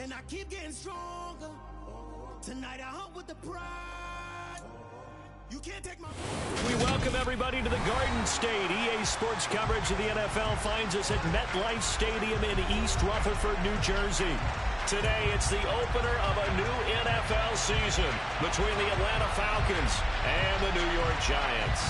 And I keep getting stronger. Tonight I hunt with the pride. You can't take my... We welcome everybody to the Garden State. EA Sports coverage of the NFL finds us at MetLife Stadium in East Rutherford, New Jersey. Today, it's the opener of a new NFL season between the Atlanta Falcons and the New York Giants.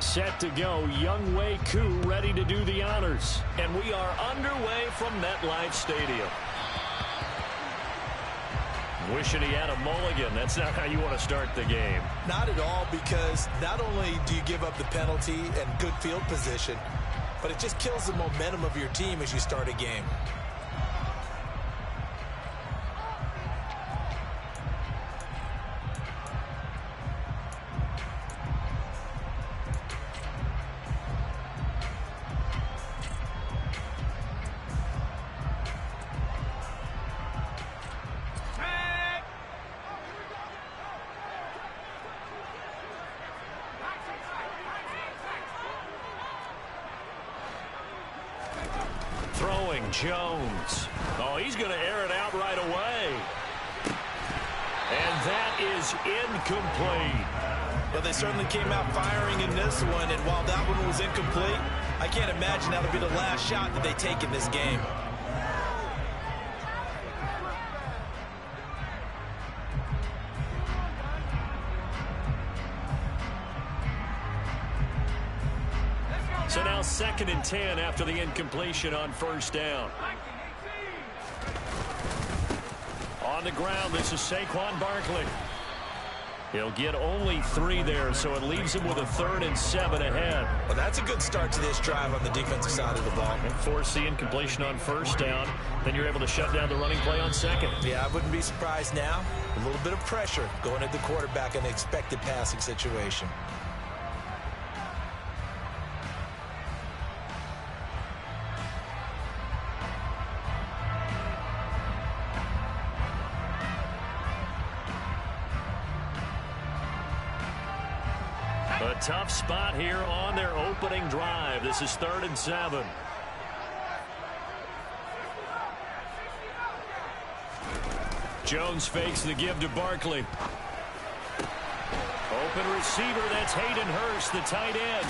Set to go, Younghoe Koo ready to do the honors. And we are underway from MetLife Stadium. Wishing he had a mulligan. That's not how you want to start the game. Not at all, because not only do you give up the penalty and good field position, but it just kills the momentum of your team as you start a game. Throwing Jones. Oh, he's going to air it out right away. And that is incomplete. Well, they certainly came out firing in this one, and while that one was incomplete, I can't imagine that'll be the last shot that they take in this game. So now 2nd and 10 after the incompletion on first down. On the ground, this is Saquon Barkley. He'll get only 3 there, so it leaves him with a 3rd and 7 ahead. Well, that's a good start to this drive on the defensive side of the ball. And force the incompletion on first down. Then you're able to shut down the running play on 2nd. Yeah, I wouldn't be surprised now. A little bit of pressure going at the quarterback in an expected passing situation. A tough spot here on their opening drive. This is 3rd and 7. Jones fakes the give to Barkley. Open receiver, that's Hayden Hurst, the tight end.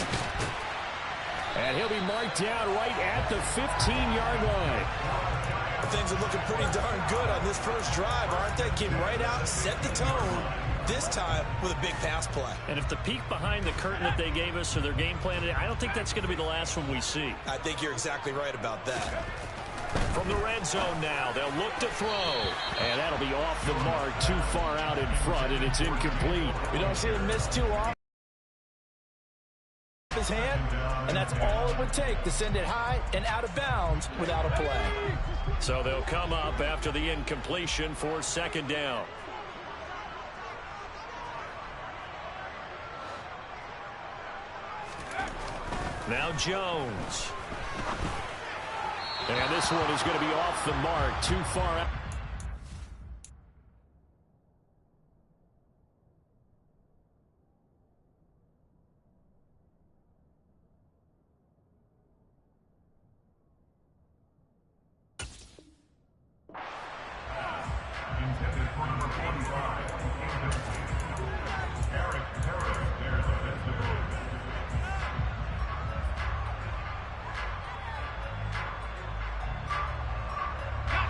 And he'll be marked down right at the 15-yard line. Things are looking pretty darn good on this first drive, aren't they? Came right out, set the tone, this time with a big pass play. And if the peek behind the curtain that they gave us or their game plan, I don't think that's going to be the last one we see. I think you're exactly right about that. From the red zone now, they'll look to throw. And that'll be off the mark, too far out in front, and it's incomplete. You don't see him miss too often. His hand, and that's all it would take to send it high and out of bounds without a play. So they'll come up after the incompletion for 2nd down. Now Jones. And this one is going to be off the mark, too far out.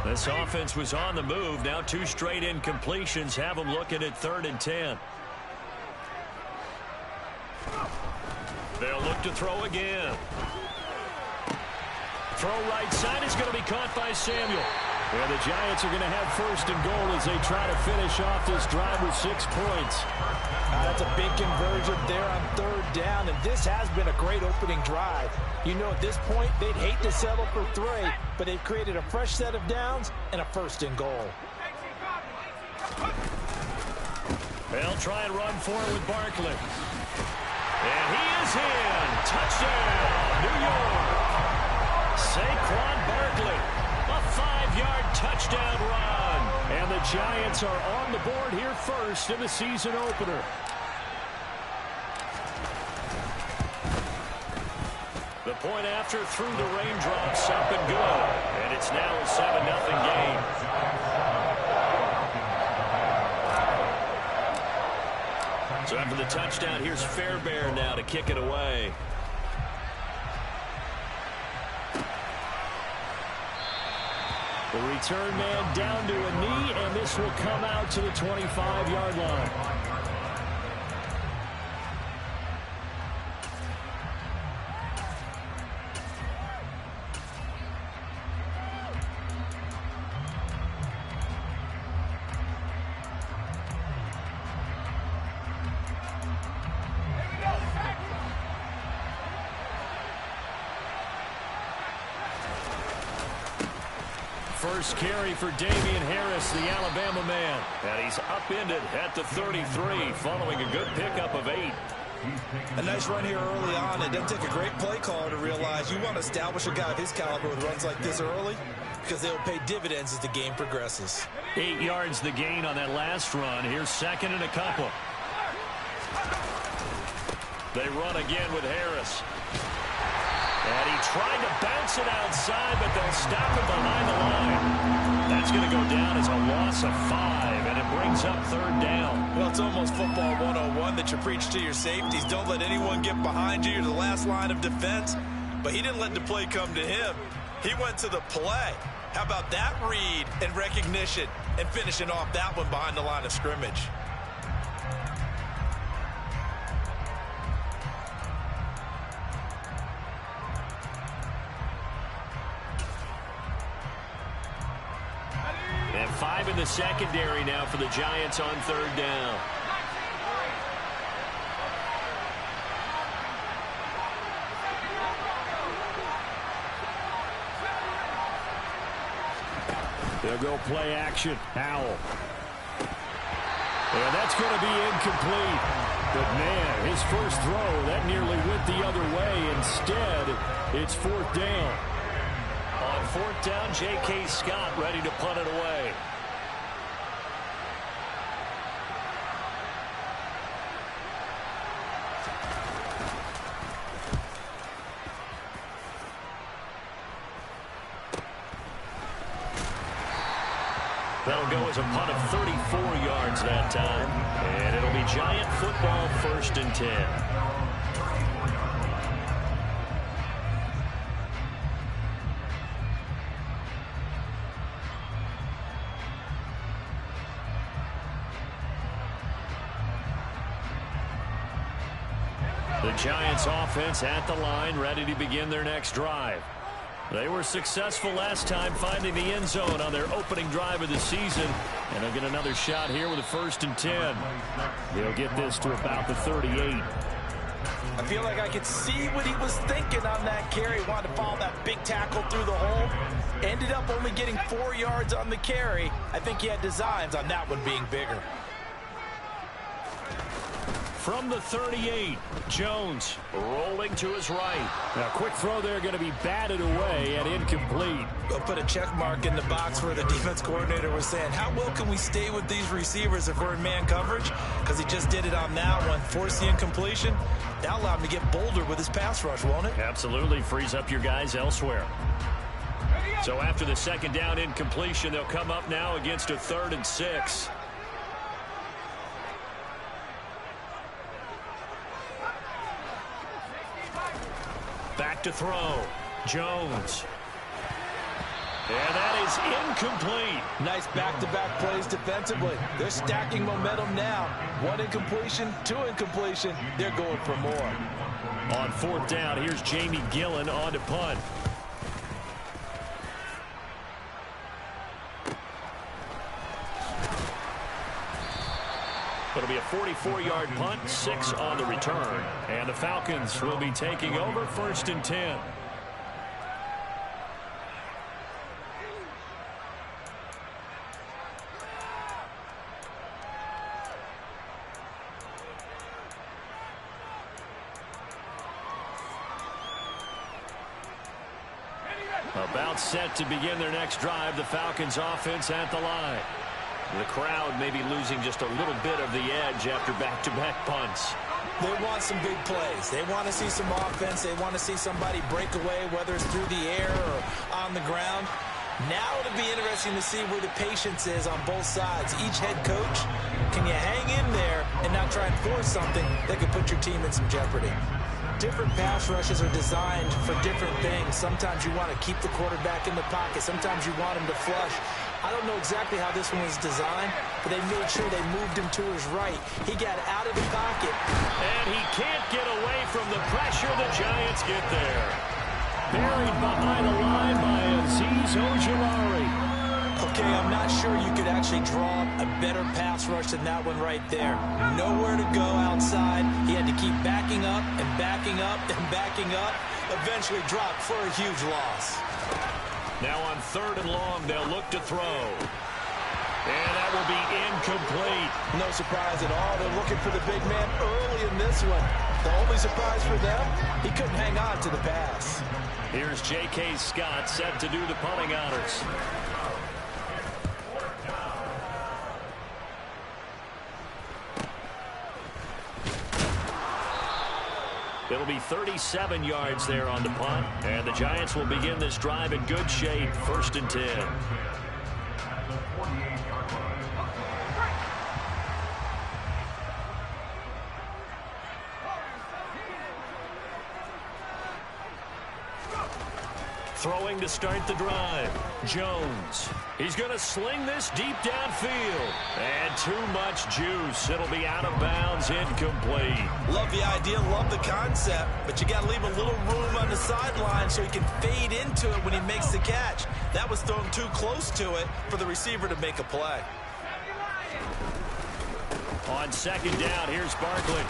This offense was on the move. Now 2 straight incompletions have them looking at 3rd and 10. They'll look to throw again. Throw right side is going to be caught by Samuel. And the Giants are going to have 1st and goal as they try to finish off this drive with 6 points. That's a big conversion there on 3rd down, and this has been a great opening drive. You know, at this point, they'd hate to settle for 3, but they've created a fresh set of downs and a 1st and goal. They'll try and run for it with Barkley. And he is in. Touchdown, New York. Saquon Barkley, a 5-yard touchdown run. And the Giants are on the board here first in the season opener. The point after through the raindrops, up and good. And it's now a 7-0 game. So after the touchdown, here's Fairbairn now to kick it away. The return man down to a knee, and this will come out to the 25-yard line. First carry for Damian Harris, the Alabama man. And he's upended at the 33 following a good pickup of 8. A nice run here early on. It doesn't take a great play caller to realize you want to establish a guy of his caliber with runs like this early because they'll pay dividends as the game progresses. 8 yards the gain on that last run. Here's second and a couple. They run again with Harris. And he tried to bounce it outside, but they'll stop him behind the line. That's going to go down as a loss of 5, and it brings up third down. Well, it's almost football 101 that you preach to your safeties. Don't let anyone get behind you. You're the last line of defense. But he didn't let the play come to him. He went to the play. How about that read and recognition and finishing off that one behind the line of scrimmage? And 5 in the secondary now for the Giants on third down. They'll go play action. Howell. And that's going to be incomplete. But, man, his first throw, that nearly went the other way. Instead, it's fourth down. On fourth down, J.K. Scott ready to punt it away. That'll go as a punt of 34 yards that time. And it'll be Giant football, 1st and 10. The Giants offense at the line, ready to begin their next drive. They were successful last time finding the end zone on their opening drive of the season. And they'll get another shot here with a 1st and 10. They'll get this to about the 38. I feel like I could see what he was thinking on that carry. Wanted to follow that big tackle through the hole. Ended up only getting 4 yards on the carry. I think he had designs on that one being bigger. From the 38, Jones rolling to his right. Now, quick throw there, going to be batted away and incomplete. They'll put a check mark in the box where the defense coordinator was saying, how well can we stay with these receivers if we're in man coverage? Because he just did it on that one. Force the incompletion. That'll allow him to get bolder with his pass rush, won't it? Absolutely. Frees up your guys elsewhere. So after the second down incompletion, they'll come up now against a 3rd and 6. Back to throw. Jones. And that is incomplete. Nice back-to-back plays defensively. They're stacking momentum now. 1 incompletion, 2 incompletion. They're going for more. On fourth down, here's Jamie Gillen on to punt. It'll be a 44-yard punt, 6 on the return. And the Falcons will be taking over 1st and 10. About set to begin their next drive. The Falcons offense at the line. The crowd may be losing just a little bit of the edge after back-to-back punts. They want some big plays. They want to see some offense. They want to see somebody break away, whether it's through the air or on the ground. Now it'll be interesting to see where the patience is on both sides. Each head coach, can you hang in there and not try and force something that could put your team in some jeopardy? Different pass rushes are designed for different things. Sometimes you want to keep the quarterback in the pocket. Sometimes you want him to flush. I don't know exactly how this one was designed, but they made sure they moved him to his right. He got out of the pocket. And he can't get away from the pressure. The Giants get there. Buried behind the line by Azeez Ojulari. Okay, I'm not sure you could actually draw a better pass rush than that one right there. Nowhere to go outside. He had to keep backing up and backing up and backing up. Eventually dropped for a huge loss. Now on 3rd and long, they'll look to throw. And that will be incomplete. No surprise at all. They're looking for the big man early in this one. The only surprise for them, he couldn't hang on to the pass. Here's J.K. Scott set to do the punting honors. It'll be 37 yards there on the punt, and the Giants will begin this drive in good shape, 1st and 10. Throwing to start the drive, Jones. He's going to sling this deep downfield. And too much juice. It'll be out of bounds, incomplete. Love the idea, love the concept, but you got to leave a little room on the sideline so he can fade into it when he makes the catch. That was thrown too close to it for the receiver to make a play. On 2nd down, here's Barkley.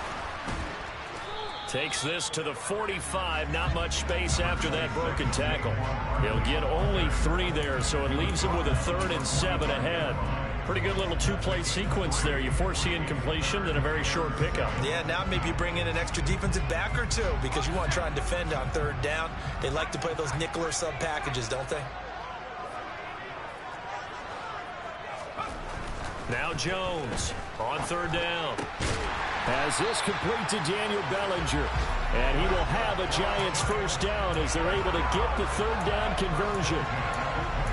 Takes this to the 45. Not much space after that broken tackle. He'll get only 3 there, so it leaves him with a 3rd and 7 ahead. Pretty good little 2-play sequence there. You foresee incompletion, then a very short pickup. Yeah, now maybe bring in an extra defensive back or two because you want to try and defend on 3rd down. They like to play those nickel or sub packages, don't they? Now Jones on 3rd down. Has this complete to Daniel Bellinger. And he will have a Giants 1st down as they're able to get the 3rd down conversion.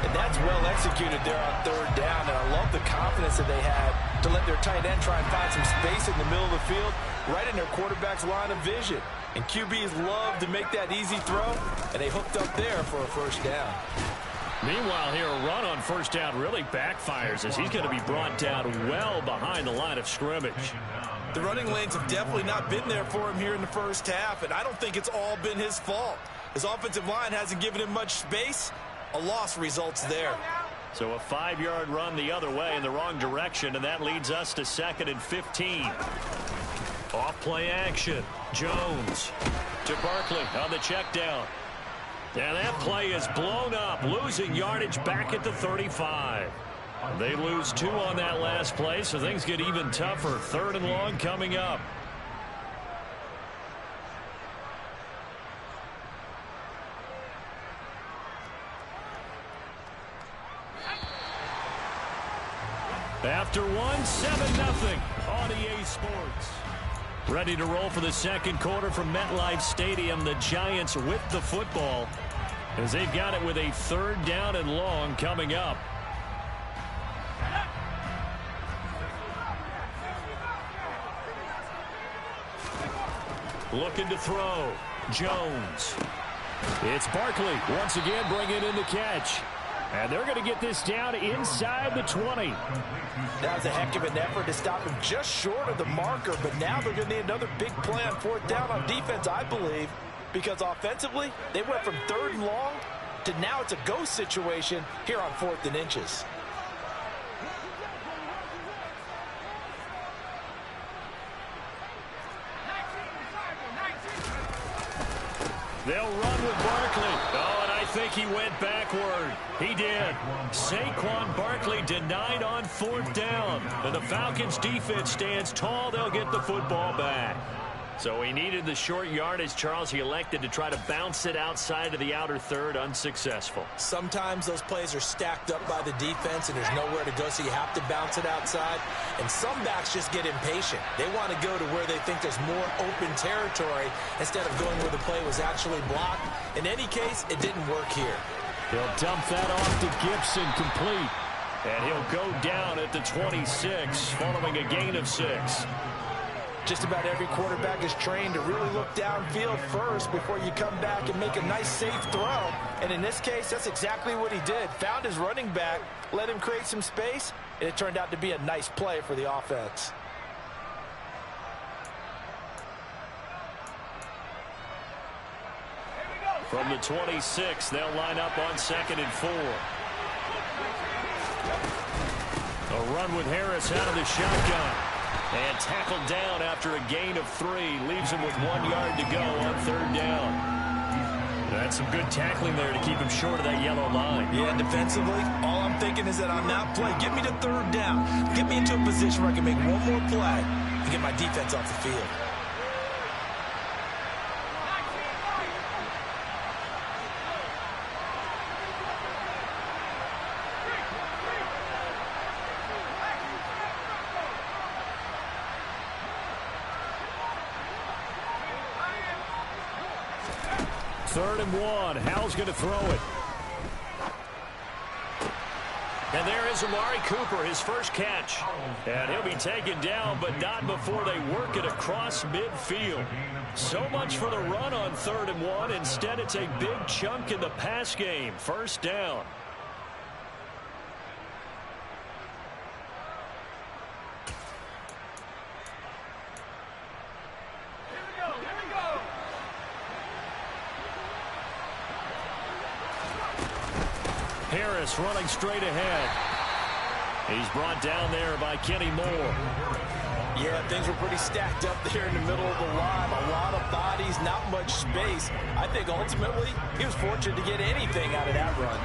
And that's well executed there on 3rd down. And I love the confidence that they had to let their tight end try and find some space in the middle of the field, right in their quarterback's line of vision. And QBs love to make that easy throw, and they hooked up there for a 1st down. Meanwhile, here a run on 1st down really backfires as he's going to be brought down well behind the line of scrimmage. The running lanes have definitely not been there for him here in the 1st half, and I don't think it's all been his fault. His offensive line hasn't given him much space. A loss results there. So a 5-yard run the other way in the wrong direction, and that leads us to 2nd and 15. Off play action. Jones to Barkley on the check down. And that play is blown up, losing yardage back at the 35. They lose 2 on that last play, so things get even tougher. 3rd and long coming up. After 1, 7-0 on EA Sports. Ready to roll for the 2nd quarter from MetLife Stadium. The Giants with the football as they've got it with a 3rd down and long coming up. Looking to throw. Jones. It's Barkley once again bringing in the catch. And they're going to get this down inside the 20. That was a heck of an effort to stop him just short of the marker, but now they're going to need another big play on 4th down on defense, I believe, because offensively, they went from 3rd and long to now it's a go situation here on 4th and inches. They'll run with Barkley. Oh, and I think he went backward. He did. Saquon Barkley denied on 4th down. And the Falcons defense stands tall. They'll get the football back. So he needed the short yardage, Charles. He elected to try to bounce it outside of the outer third, unsuccessful. Sometimes those plays are stacked up by the defense and there's nowhere to go, so you have to bounce it outside. And some backs just get impatient. They want to go to where they think there's more open territory instead of going where the play was actually blocked. In any case, it didn't work here. He'll dump that off to Gibson, complete. And he'll go down at the 26 following a gain of 6. Just about every quarterback is trained to really look downfield first before you come back and make a nice, safe throw. And in this case, that's exactly what he did. Found his running back, let him create some space, and it turned out to be a nice play for the offense. From the 26, they'll line up on 2nd and 4. A run with Harris out of the shotgun. And tackled down after a gain of 3. Leaves him with 1 yard to go on 3rd down. That's some good tackling there to keep him short of that yellow line. Yeah, defensively, all I'm thinking is that on that play, get me to 3rd down. Get me into a position where I can make one more play and get my defense off the field. Third and 1. Howell's going to throw it. And there is Amari Cooper, his first catch. And he'll be taken down, but not before they work it across midfield. So much for the run on 3rd and 1. Instead, it's a big chunk in the pass game. First down. Harris running straight ahead. He's brought down there by Kenny Moore. Yeah, things were pretty stacked up there in the middle of the line. A lot of bodies, not much space. I think ultimately he was fortunate to get anything out of that run.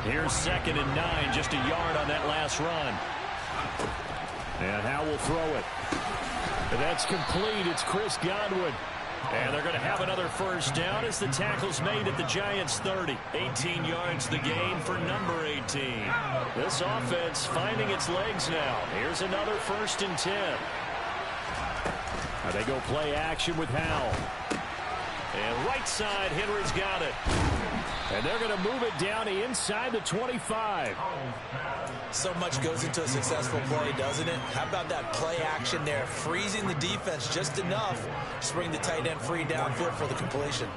Here's 2nd and 9, just a yard on that last run. And Howell will throw it. And that's complete. It's Chris Godwin. And they're going to have another first down as the tackle's made at the Giants' 30. 18 yards the gain for number 18. This offense finding its legs now. Here's another 1st and 10. Now they go play action with Howell. And right side, Henry's got it. And they're going to move it down inside the 25. So much goes into a successful play, doesn't it? How about that play action there, freezing the defense just enough to bring the tight end free downfield for the completion.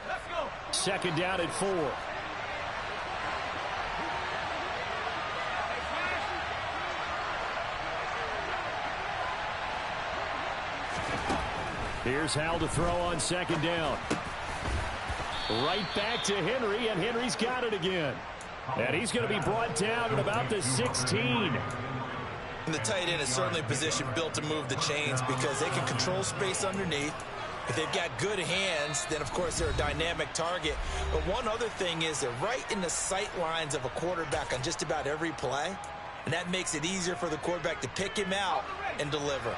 Let's go. 2nd down at 4. Here's Howell to throw on 2nd down. Right back to Henry, and Henry's got it again. And he's going to be brought down at about the 16. And the tight end is certainly a position built to move the chains because they can control space underneath. If they've got good hands, then, of course, they're a dynamic target. But one other thing is they're right in the sight lines of a quarterback on just about every play. And that makes it easier for the quarterback to pick him out and deliver.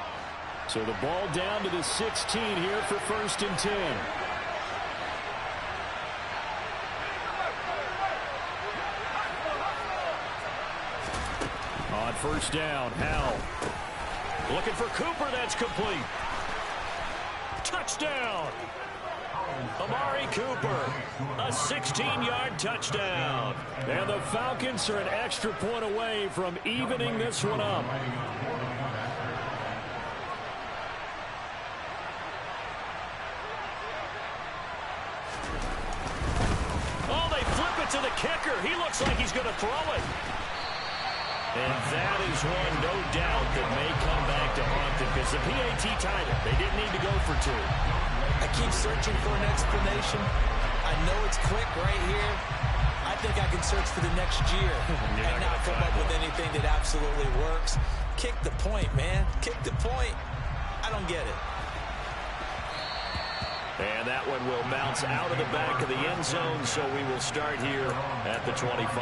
So the ball down to the 16 here for 1st and 10. On 1st down, Howell. Looking for Cooper, that's complete. Touchdown! Amari Cooper, a 16-yard touchdown. And the Falcons are an extra point away from evening this one up. Oh, they flip it to the kicker. He looks like he's going to throw it. And that is one, no doubt, that may come back to haunt them because the PAT tied it. They didn't need to go for 2. I keep searching for an explanation. I know it's quick right here. I think I can search for the next year and not come up with anything that absolutely works. Kick the point, man. Kick the point. I don't get it. And that one will bounce out of the back of the end zone, so we will start here at the 25.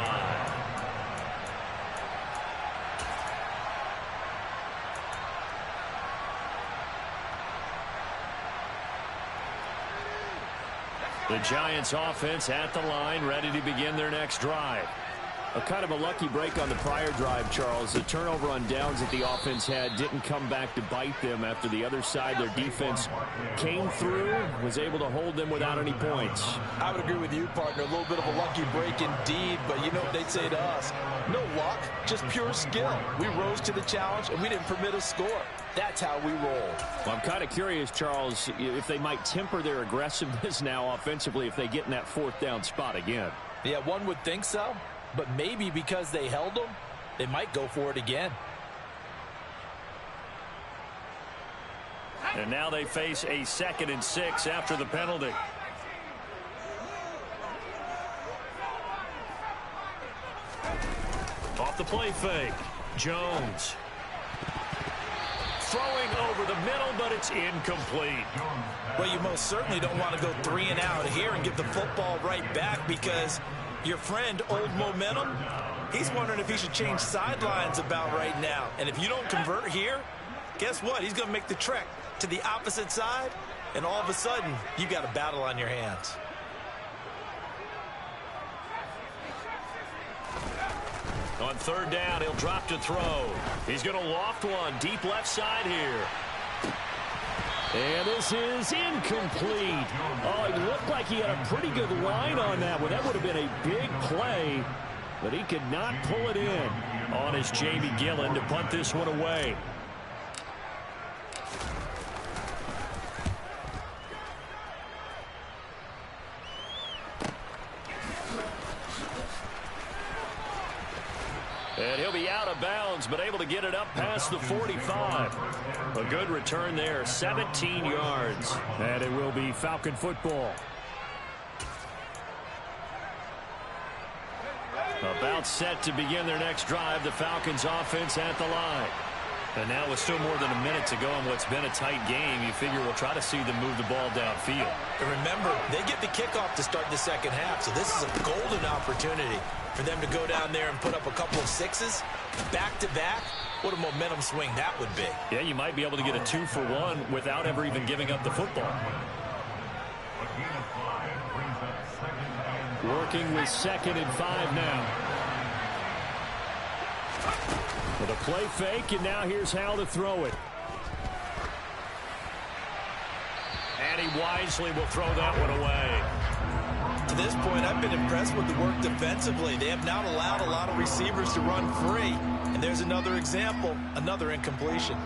The Giants offense at the line, ready to begin their next drive. A kind of a lucky break on the prior drive, Charles. The turnover on downs that the offense had didn't come back to bite them after the other side. Their defense came through, was able to hold them without any points. I would agree with you, partner. A little bit of a lucky break indeed, but you know what they'd say to us? No luck, just pure skill. We rose to the challenge, and we didn't permit a score. That's how we roll. Well, I'm kind of curious, Charles, if they might temper their aggressiveness now offensively if they get in that fourth down spot again. Yeah, one would think so. But maybe because they held them, they might go for it again. And now they face a 2nd and 6 after the penalty. Off the play fake. Jones. Throwing over the middle, but it's incomplete. Well, you most certainly don't want to go 3 and out here and give the football right back because your friend, Old Momentum, he's wondering if he should change sidelines about right now. And if you don't convert here, guess what? He's going to make the trek to the opposite side, and all of a sudden, you got a battle on your hands. On 3rd down, he'll drop to throw. He's going to loft one deep left side here. And this is incomplete. Oh, it looked like he had a pretty good line on that one. That would have been a big play, but he could not pull it in. On is Jamie Gillen to punt this one away. And he'll be out of bounds, but able to get it up past the 45. A good return there, 17 yards. And it will be Falcon football. About set to begin their next drive, the Falcons offense at the line. And now with still more than a minute to go in what's been a tight game, you figure we'll try to see them move the ball downfield. And remember, they get the kickoff to start the second half, so this is a golden opportunity for them to go down there and put up a couple of 6s back-to-back. What a momentum swing that would be. Yeah, you might be able to get a 2-for-1 without ever even giving up the football. Working with 2nd and 5 now. With a play fake, and now here's Hal to throw it. And he wisely will throw that one away. To this point, I've been impressed with the work defensively. They have not allowed a lot of receivers to run free. And there's another example, another incompletion.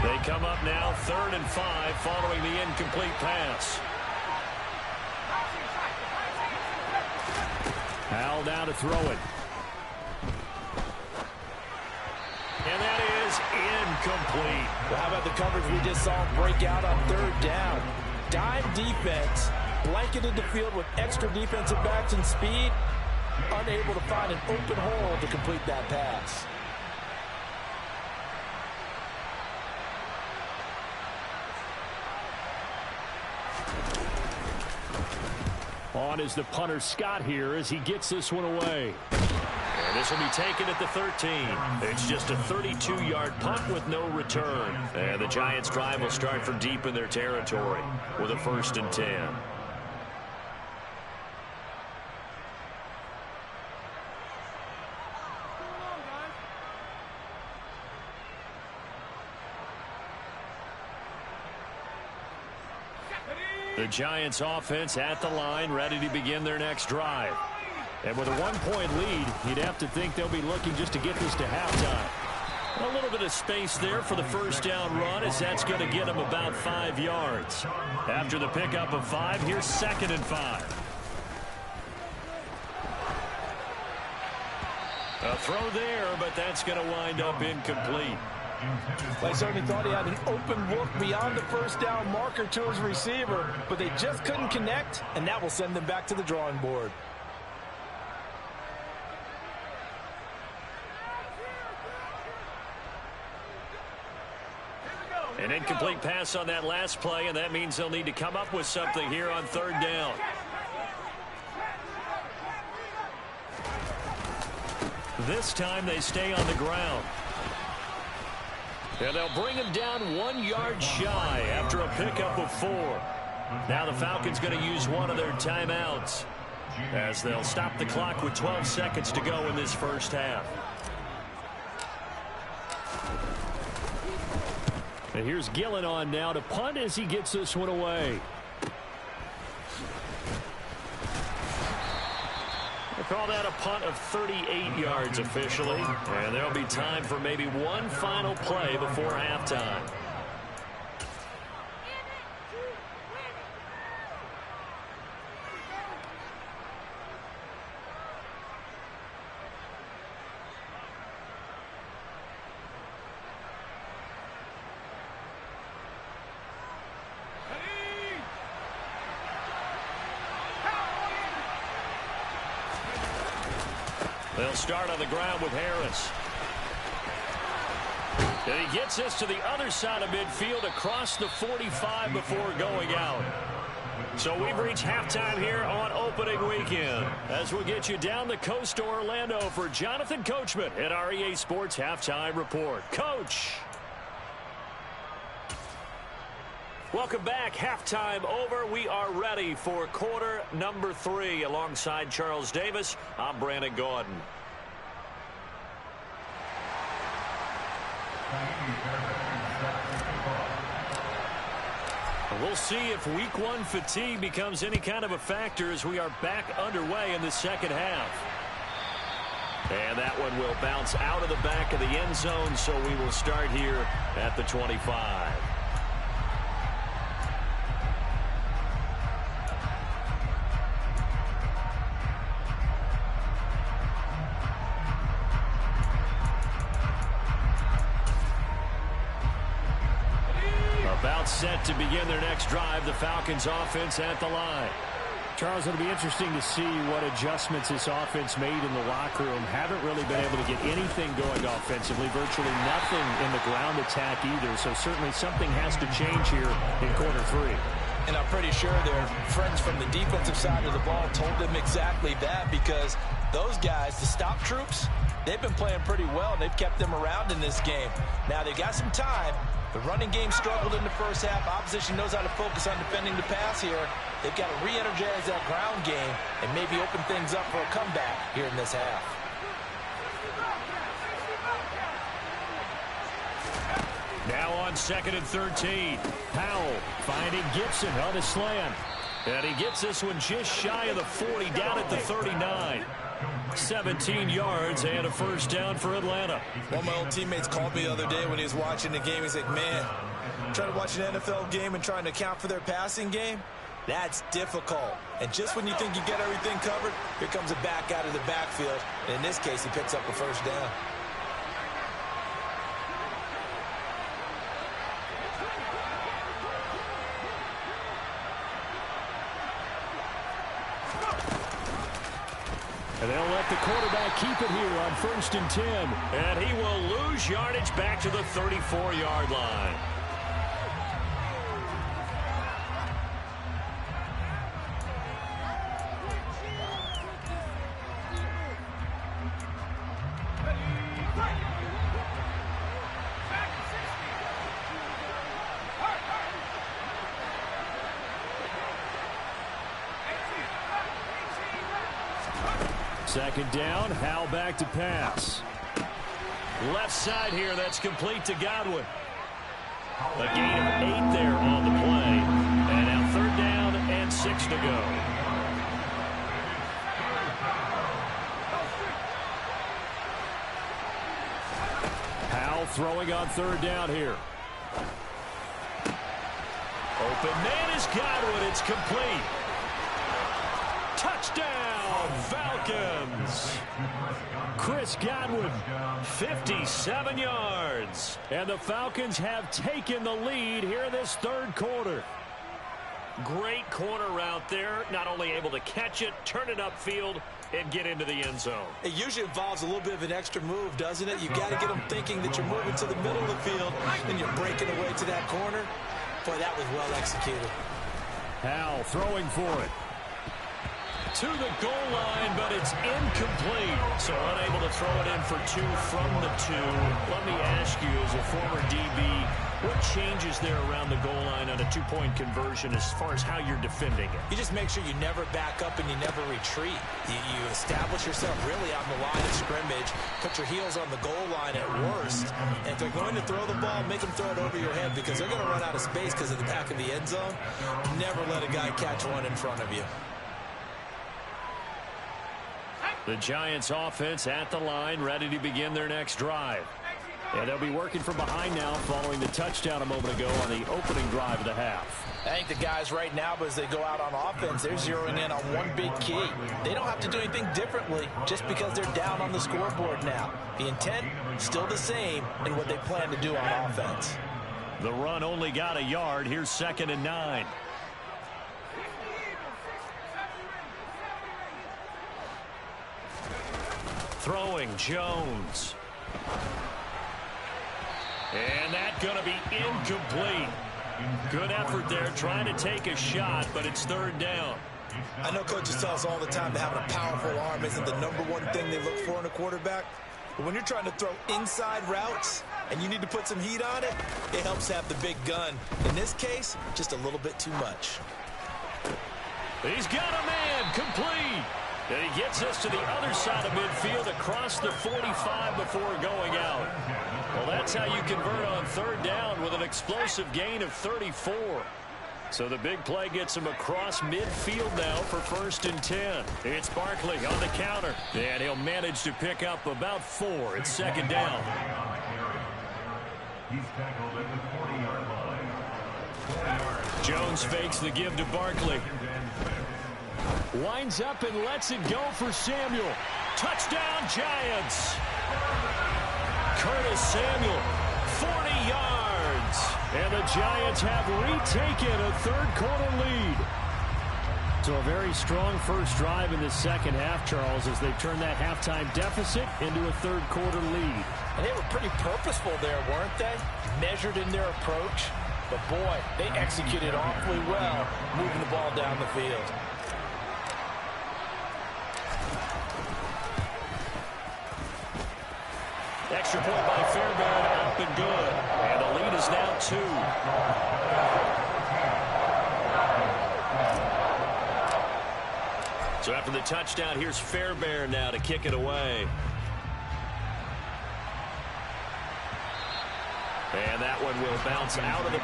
They come up now 3rd and 5 following the incomplete pass. Hal now to throw it. And that is incomplete. Well, how about the coverage we just saw break out on 3rd down? Dime defense, blanketed the field with extra defensive backs and speed, unable to find an open hole to complete that pass. On is the punter Scott here as he gets this one away. And this will be taken at the 13. It's just a 32-yard punt with no return. And the Giants drive will start from deep in their territory with a 1st and 10. The Giants offense at the line, ready to begin their next drive. And with a 1-point lead, you'd have to think they'll be looking just to get this to halftime. A little bit of space there for the 1st down run, as that's going to get them about 5 yards. After the pickup of 5, here's 2nd and 5. A throw there, but that's going to wind up incomplete. I certainly thought he had an open look beyond the 1st down marker to his receiver, but they just couldn't connect, and that will send them back to the drawing board. An incomplete pass on that last play, and that means they'll need to come up with something here on third down. This time they stay on the ground. And they'll bring him down 1 yard shy after a pickup of 4. Now the Falcons going to use one of their timeouts as they'll stop the clock with 12 seconds to go in this first half. And here's Gillen on now to punt as he gets this one away. We'll call that a punt of 38 yards officially. And there'll be time for maybe one final play before halftime. They'll start on the ground with Harris. And he gets this to the other side of midfield across the 45 before going out. So we've reached halftime here on opening weekend as we'll get you down the coast to Orlando for Jonathan Coachman at our EA Sports Halftime Report. Coach. Welcome back. Halftime over. We are ready for quarter number 3. Alongside Charles Davis, I'm Brandon Gaudin. We'll see if week 1 fatigue becomes any kind of a factor as we are back underway in the second half. And that one will bounce out of the back of the end zone, so we will start here at the 25. About set to begin their next drive, the Falcons offense at the line. Charles, it'll be interesting to see what adjustments this offense made in the locker room. Haven't really been able to get anything going offensively, virtually nothing in the ground attack either. So certainly something has to change here in quarter 3. And I'm pretty sure their friends from the defensive side of the ball told them exactly that, because those guys, the stop troops, they've been playing pretty well, and they've kept them around in this game. Now they've got some time. The running game struggled in the first half. Opposition knows how to focus on defending the pass here. They've got to re-energize that ground game and maybe open things up for a comeback here in this half. Now on 2nd and 13. Powell finding Gibson on a slant. And he gets this one just shy of the 40, down at the 39. 17 yards and a first down for Atlanta. One of my old teammates called me the other day when he was watching the game. He's like, man, trying to watch an NFL game and trying to account for their passing game, that's difficult. And just when you think you get everything covered, here comes a back out of the backfield. And in this case, he picks up a first down. And they'll let the quarterback keep it here on 1st and 10. And he will lose yardage back to the 34-yard line. Second down, Howell back to pass. Left side here, that's complete to Godwin. A gain of 8 there on the play. And now 3rd down and 6 to go. Howell throwing on 3rd down here. Open man is Godwin, it's complete. Touchdown, Falcons. Chris Godwin, 57 yards. And the Falcons have taken the lead here in this 3rd quarter. Great corner route there. Not only able to catch it, turn it upfield, and get into the end zone. It usually involves a little bit of an extra move, doesn't it? You got to get them thinking that you're moving to the middle of the field and you're breaking away to that corner. Boy, that was well executed. Howell throwing for it. To the goal line, but it's incomplete. So unable to throw it in for 2 from the 2. Let me ask you, as a former DB, what changes there around the goal line on a 2-point conversion as far as how you're defending it? You just make sure you never back up and you never retreat. You establish yourself really on the line of scrimmage, put your heels on the goal line at worst, and if they're going to throw the ball, make them throw it over your head because they're going to run out of space because of the back of the end zone. Never let a guy catch one in front of you. The Giants offense at the line, ready to begin their next drive. And they'll be working from behind now following the touchdown a moment ago on the opening drive of the half. I think the guys right now, as they go out on offense, they're zeroing in on one big key. They don't have to do anything differently just because they're down on the scoreboard now. The intent, still the same in what they plan to do on offense. The run only got a yard. Here's 2nd and 9. Throwing Jones. And that's going to be incomplete. Good effort there trying to take a shot, but it's 3rd down. I know coaches tell us all the time that having a powerful arm isn't the #1 thing they look for in a quarterback. But when you're trying to throw inside routes and you need to put some heat on it, it helps have the big gun. In this case, just a little bit too much. He's got a man, complete. And he gets us to the other side of midfield across the 45 before going out. Well, that's how you convert on 3rd down with an explosive gain of 34. So the big play gets him across midfield now for 1st and 10. It's Barkley on the counter. And he'll manage to pick up about 4. It's 2nd down. He's tackled at the 40-yard line. Jones fakes the give to Barkley. Winds up and lets it go for Samuel. Touchdown, Giants. Curtis Samuel, 40 yards. And the Giants have retaken a 3rd quarter lead. So a very strong first drive in the second half, Charles, as they turn that halftime deficit into a 3rd quarter lead. And they were pretty purposeful there, weren't they? Measured in their approach. But, boy, they executed awfully well moving the ball down the field. Extra point by Fairbairn, up and good. And the lead is now 2. So after the touchdown, here's Fairbairn now to kick it away. And that one will bounce out of the...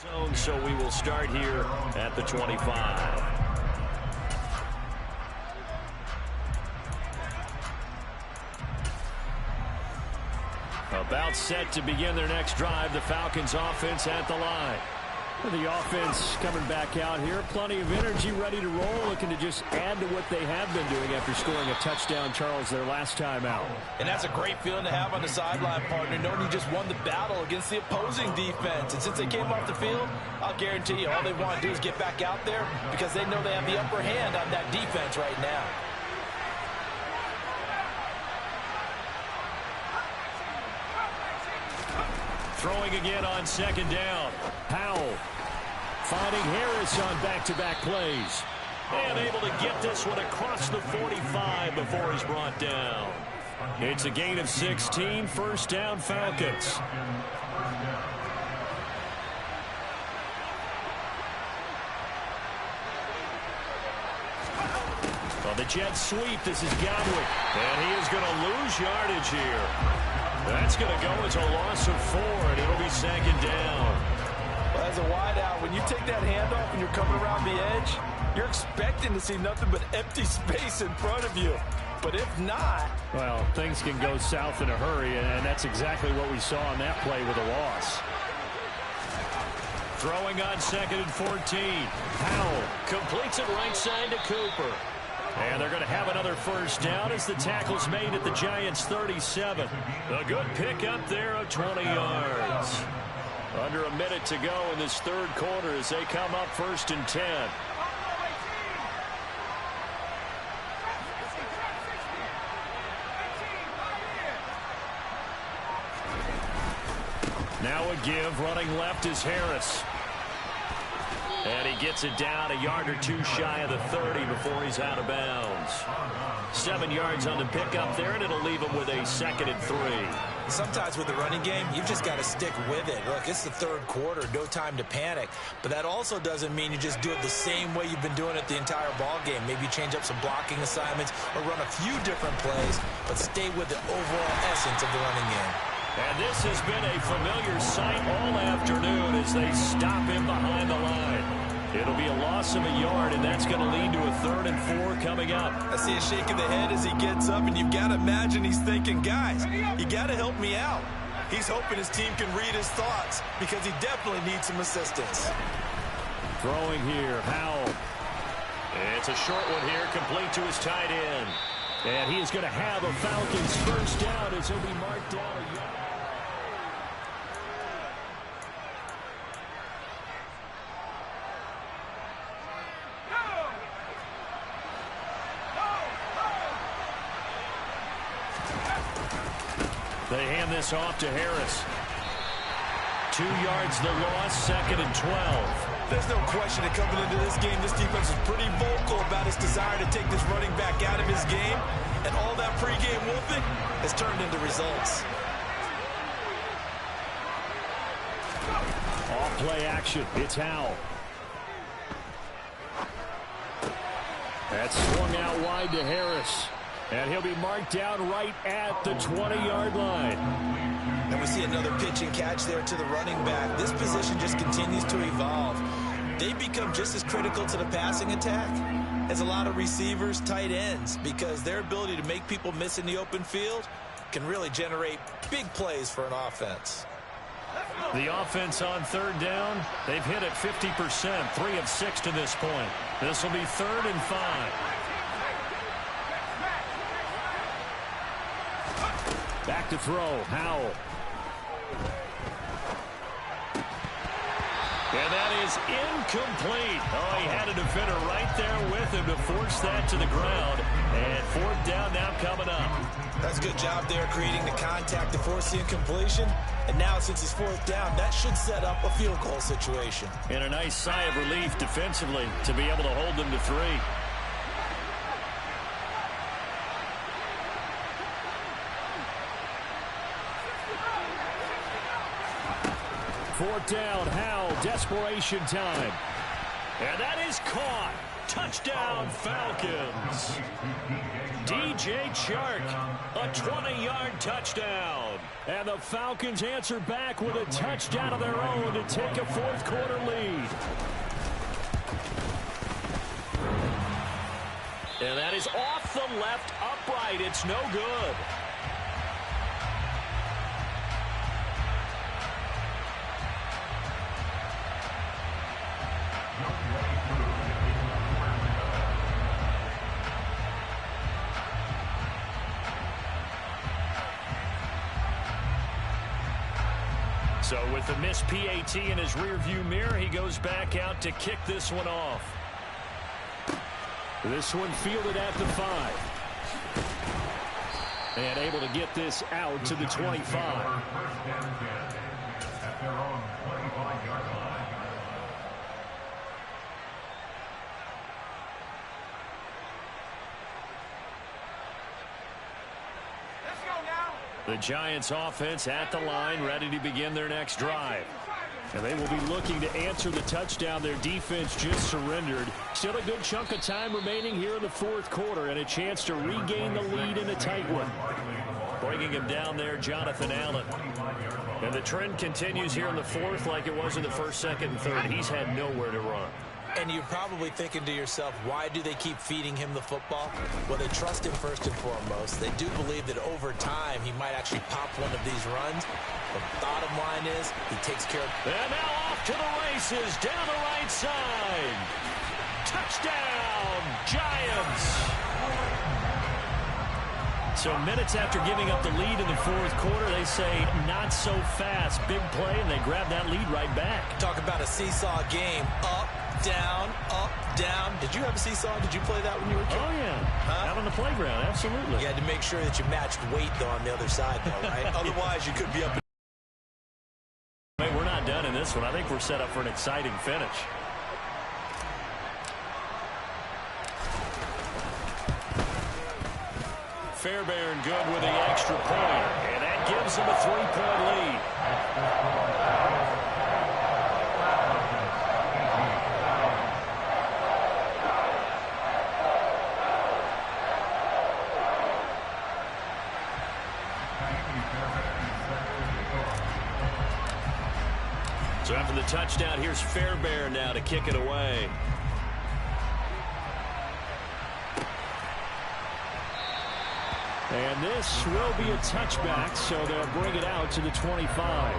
zone, so we will start here at the 25. About set to begin their next drive, the Falcons offense at the line. The offense coming back out here, plenty of energy, ready to roll, looking to just add to what they have been doing after scoring a touchdown, Charles, their last time out. And that's a great feeling to have on the sideline, partner, knowing you just won the battle against the opposing defense. And since they came off the field, I'll guarantee you all they want to do is get back out there because they know they have the upper hand on that defense right now. Throwing again on 2nd down. Howell finding Harris on back-to-back plays. And able to get this one across the 45 before he's brought down. It's a gain of 16, 1st down Falcons. On the jet sweep, this is Godwin. And he is going to lose yardage here. That's going to go as a loss of 4, and it'll be 2nd down. Well, as a wideout, when you take that handoff and you're coming around the edge, you're expecting to see nothing but empty space in front of you. But if not... Well, things can go south in a hurry, and that's exactly what we saw on that play with a loss. Throwing on 2nd and 14. Howell completes it right side to Cooper. And they're going to have another first down as the tackle's made at the Giants' 37. A good pickup there of 20 yards. Under a minute to go in this third quarter as they come up 1st and 10. Now a give, running left is Harris. And he gets it down a yard or two shy of the 30 before he's out of bounds. 7 yards on the pickup there, and it'll leave him with a 2nd and 3. Sometimes with the running game, you've just got to stick with it. Look, it's the third quarter, no time to panic. But that also doesn't mean you just do it the same way you've been doing it the entire ball game. Maybe change up some blocking assignments or run a few different plays, but stay with the overall essence of the running game. And this has been a familiar sight all afternoon as they stop him behind the line. It'll be a loss of a yard, and that's going to lead to a 3rd and 4 coming up. I see a shake of the head as he gets up, and you've got to imagine he's thinking, guys, you got to help me out. He's hoping his team can read his thoughts because he definitely needs some assistance. Throwing here, Howell. It's a short one here, complete to his tight end. And he is going to have a Falcons first down as he'll be marked down a yard. They hand this off to Harris. 2 yards the loss, 2nd and 12. There's no question that coming into this game, this defense is pretty vocal about its desire to take this running back out of his game. And all that pregame wolfing has turned into results. Off play action. It's Howell. That's swung out wide to Harris. And he'll be marked down right at the 20-yard line. And we see another pitch and catch there to the running back. This position just continues to evolve. They become just as critical to the passing attack as a lot of receivers, tight ends, because their ability to make people miss in the open field can really generate big plays for an offense. The offense on 3rd down, they've hit it 50%, 3 of 6 to this point. This will be 3rd and 5. Back to throw, Howell. And that is incomplete. Oh, he had a defender right there with him to force that to the ground. And 4th down now coming up. That's a good job there creating the contact to force the incompletion. And now since it's 4th down, that should set up a field goal situation. And a nice sigh of relief defensively to be able to hold them to 3. 4th down, Howell, desperation time. And that is caught. Touchdown, Falcons. DJ Chark, a 20-yard touchdown. And the Falcons answer back with a touchdown of their own to take a 4th quarter lead. And that is off the left upright. It's no good. So with the missed PAT in his rearview mirror, he goes back out to kick this one off. This one fielded at the 5. And able to get this out to the 25. The Giants offense at the line, ready to begin their next drive. And they will be looking to answer the touchdown their defense just surrendered. Still a good chunk of time remaining here in the 4th quarter and a chance to regain the lead in a tight one. Bringing him down there, Jonathan Allen. And the trend continues here in the 4th like it was in the 1st, 2nd, and 3rd. He's had nowhere to run. And you're probably thinking to yourself, why do they keep feeding him the football? Well, they trust him first and foremost. They do believe that over time he might actually pop one of these runs. But the bottom line is he takes care of... And now off to the races down the right side. Touchdown, Giants. So minutes after giving up the lead in the fourth quarter, they say not so fast. Big play, and they grab that lead right back. Talk about a seesaw game. Up, down, up, down. Did you have a seesaw? Did you play that when you were a kid? Oh, yeah. Out on the playground, absolutely. You had to make sure that you matched weight, though, on the other side, though, right? Otherwise, you could be up. Hey, we're not done in this one. I think we're set up for an exciting finish. Fairbairn good with the extra point, and that gives them a 3-point lead. So after the touchdown, here's Fairbairn now to kick it away. And this will be a touchback, so they'll bring it out to the 25.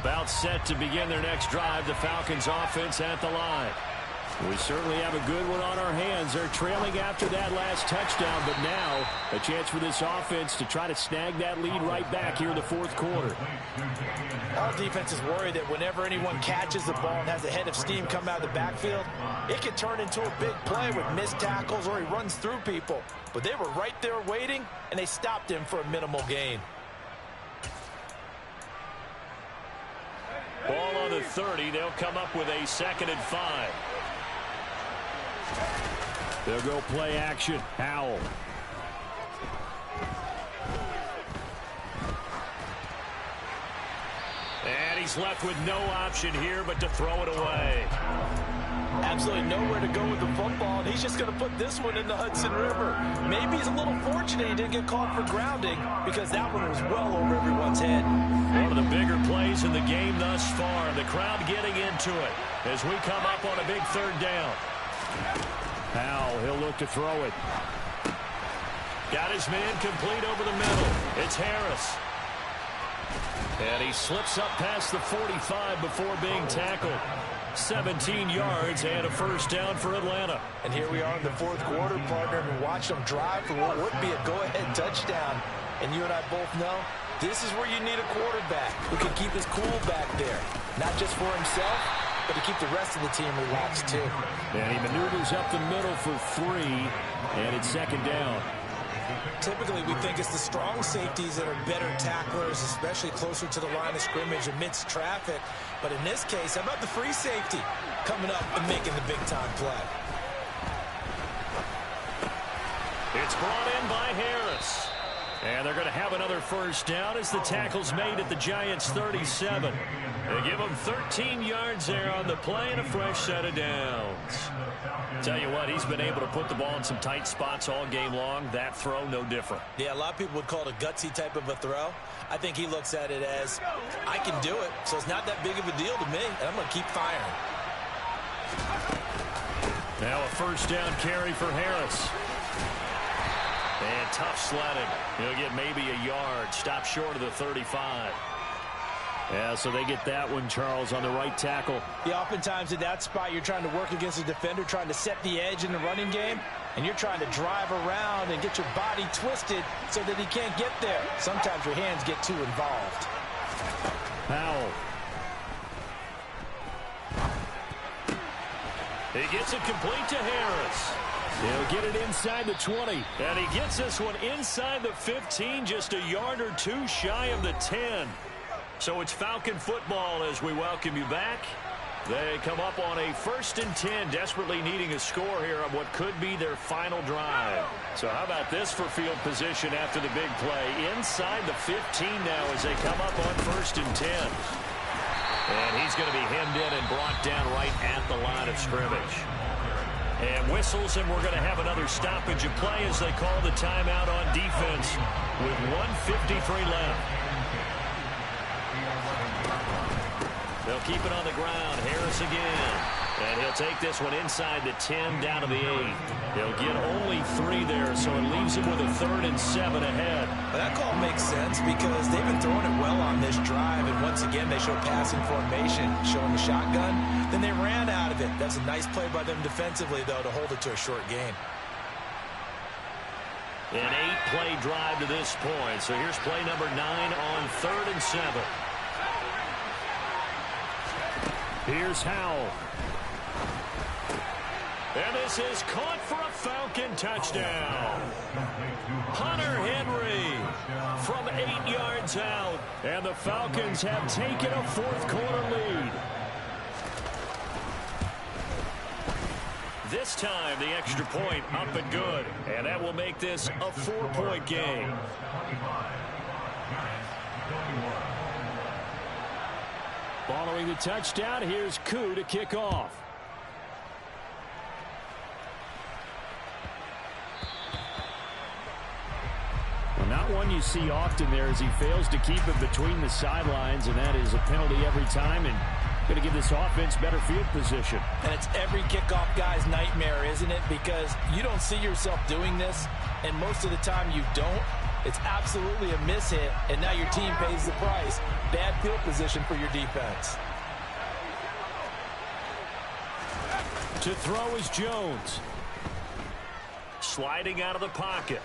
About set to begin their next drive, the Falcons offense at the line. We certainly have a good one on our hands. They're trailing after that last touchdown, but now a chance for this offense to try to snag that lead right back here in the fourth quarter. All defenses worry that whenever anyone catches the ball and has a head of steam come out of the backfield, it can turn into a big play with missed tackles or he runs through people. But they were right there waiting, and they stopped him for a minimal gain. Ball on the 30. They'll come up with a 2nd and 5. They'll go play action. Howell. And he's left with no option here but to throw it away. Absolutely nowhere to go with the football, and he's just going to put this one in the Hudson River. Maybe he's a little fortunate he didn't get called for grounding because that one was well over everyone's head. One of the bigger plays in the game thus far. The crowd getting into it as we come up on a big 3rd down. Howell, he'll look to throw it. Got his man complete over the middle. It's Harris. And he slips up past the 45 before being tackled. 17 yards and a 1st down for Atlanta. And here we are in the fourth quarter, partner, and watch them drive for what would be a go-ahead touchdown. And you and I both know this is where you need a quarterback who can keep his cool back there. Not just for himself, but to keep the rest of the team relaxed too. And he maneuvers up the middle for 3, and it's 2nd down. Typically, we think it's the strong safeties that are better tacklers, especially closer to the line of scrimmage amidst traffic. But in this case, how about the free safety coming up and making the big-time play? It's brought in by Harris. And they're going to have another 1st down as the tackle's made at the Giants' 37. They give them 13 yards there on the play and a fresh set of downs. Tell you what, he's been able to put the ball in some tight spots all game long. That throw, no different. Yeah, a lot of people would call it a gutsy type of a throw. I think he looks at it as, I can do it, so it's not that big of a deal to me, and I'm going to keep firing. Now a 1st down carry for Harris. And tough sledding. He'll get maybe a yard. Stop short of the 35. Yeah, so they get that one, Charles, on the right tackle. Yeah, oftentimes in that spot, you're trying to work against a defender, trying to set the edge in the running game, and you're trying to drive around and get your body twisted so that he can't get there. Sometimes your hands get too involved. Powell. He gets it complete to Harris. He'll get it inside the 20. And he gets this one inside the 15, just a yard or two shy of the 10. So it's Falcon football as we welcome you back. They come up on a 1st and 10, desperately needing a score here on what could be their final drive. So how about this for field position after the big play? Inside the 15 now as they come up on 1st and 10. And he's going to be hemmed in and brought down right at the line of scrimmage. And whistles, and we're going to have another stoppage of play as they call the timeout on defense with 1:53 left. They'll keep it on the ground. Harris again. And he'll take this one inside the 10 down to the 8. He'll get only 3 there, so it leaves him with a 3rd and 7 ahead. But that call makes sense because they've been throwing it well on this drive, and once again they show passing formation, showing the shotgun. Then they ran out of it. That's a nice play by them defensively, though, to hold it to a short gain. An 8-play drive to this point. So here's play number 9 on 3rd and 7. Here's Howell. And this is caught for a Falcon touchdown. Hunter Henry from 8 yards out. And the Falcons have taken a 4th quarter lead. This time the extra point up and good. And that will make this a 4-point game. Following the touchdown, here's Koo to kick off. Well, not one you see often there as he fails to keep it between the sidelines, and that is a penalty every time, and going to give this offense better field position. And it's every kickoff guy's nightmare, isn't it? Because you don't see yourself doing this, and most of the time you don't. It's absolutely a mishit, and now your team pays the price. Bad field position for your defense. To throw is Jones. Sliding out of the pocket.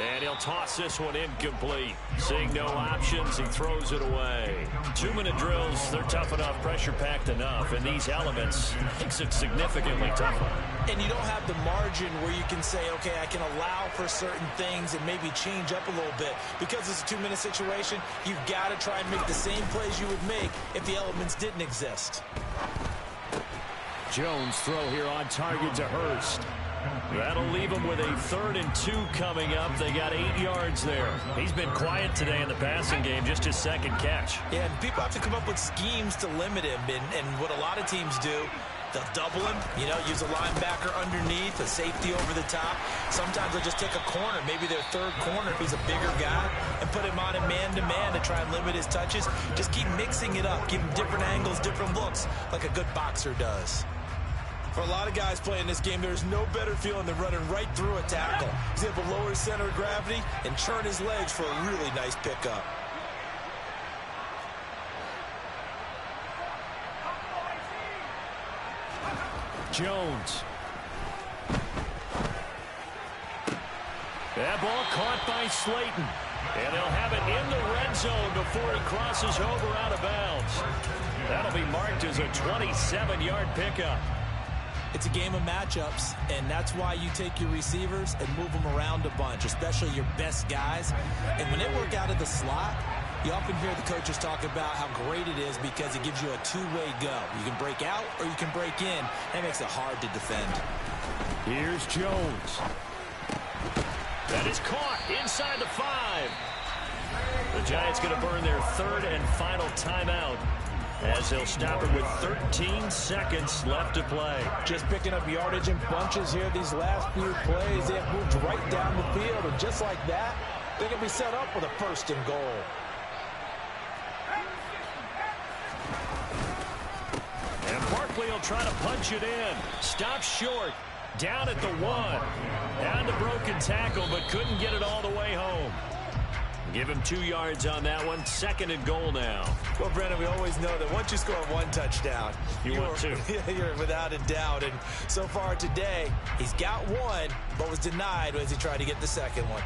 And he'll toss this one incomplete. Seeing no options, he throws it away. 2-minute drills, they're tough enough, pressure-packed enough. And these elements makes it significantly tougher. And you don't have the margin where you can say, okay, I can allow for certain things and maybe change up a little bit. Because it's a 2-minute situation, you've got to try and make the same plays you would make if the elements didn't exist. Jones throw here on target to Hurst. That'll leave him with a 3rd and 2 coming up. They got 8 yards there. He's been quiet today in the passing game, just his 2nd catch. Yeah, and people have to come up with schemes to limit him. And what a lot of teams do, they'll double him, use a linebacker underneath, a safety over the top. Sometimes they'll just take a corner, maybe their 3rd corner if he's a bigger guy, and put him on a man-to-man to try and limit his touches. Just keep mixing it up, give him different angles, different looks, like a good boxer does. For a lot of guys playing this game, there's no better feeling than running right through a tackle. He's able to lower his center of gravity and churn his legs for a really nice pickup. Jones. That ball caught by Slayton. And they'll have it in the red zone before he crosses over out of bounds. That'll be marked as a 27-yard pickup. It's a game of matchups, and that's why you take your receivers and move them around a bunch, especially your best guys. And when they work out of the slot, you often hear the coaches talk about how great it is because it gives you a two-way go. You can break out or you can break in. That makes it hard to defend. Here's Jones. That is caught inside the 5. The Giants going to burn their 3rd and final timeout as they'll stop it with 13 seconds left to play. Just picking up yardage in bunches here these last few plays. They have moved right down the field, and just like that, they're going to be set up with a 1st and goal. And Barkley will try to punch it in. Stops short. Down at the 1. Down to broken tackle, but couldn't get it all the way home. Give him 2 yards on that one. 2nd and goal now. Well, Brennan, we always know that once you score 1 touchdown, You want 2. You're without a doubt. And so far today, he's got 1, but was denied as he tried to get the 2nd one.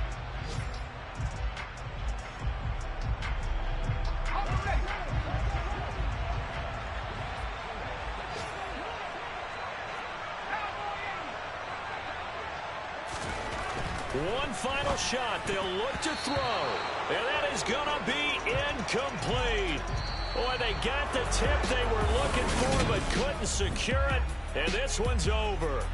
One final shot. They'll look to throw. And that is going to be incomplete. Boy, they got the tip they were looking for, but couldn't secure it. And this one's over.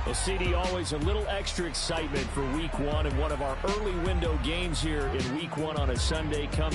Well, CD, always a little extra excitement for Week 1, and one of our early window games here in Week 1 on a Sunday comes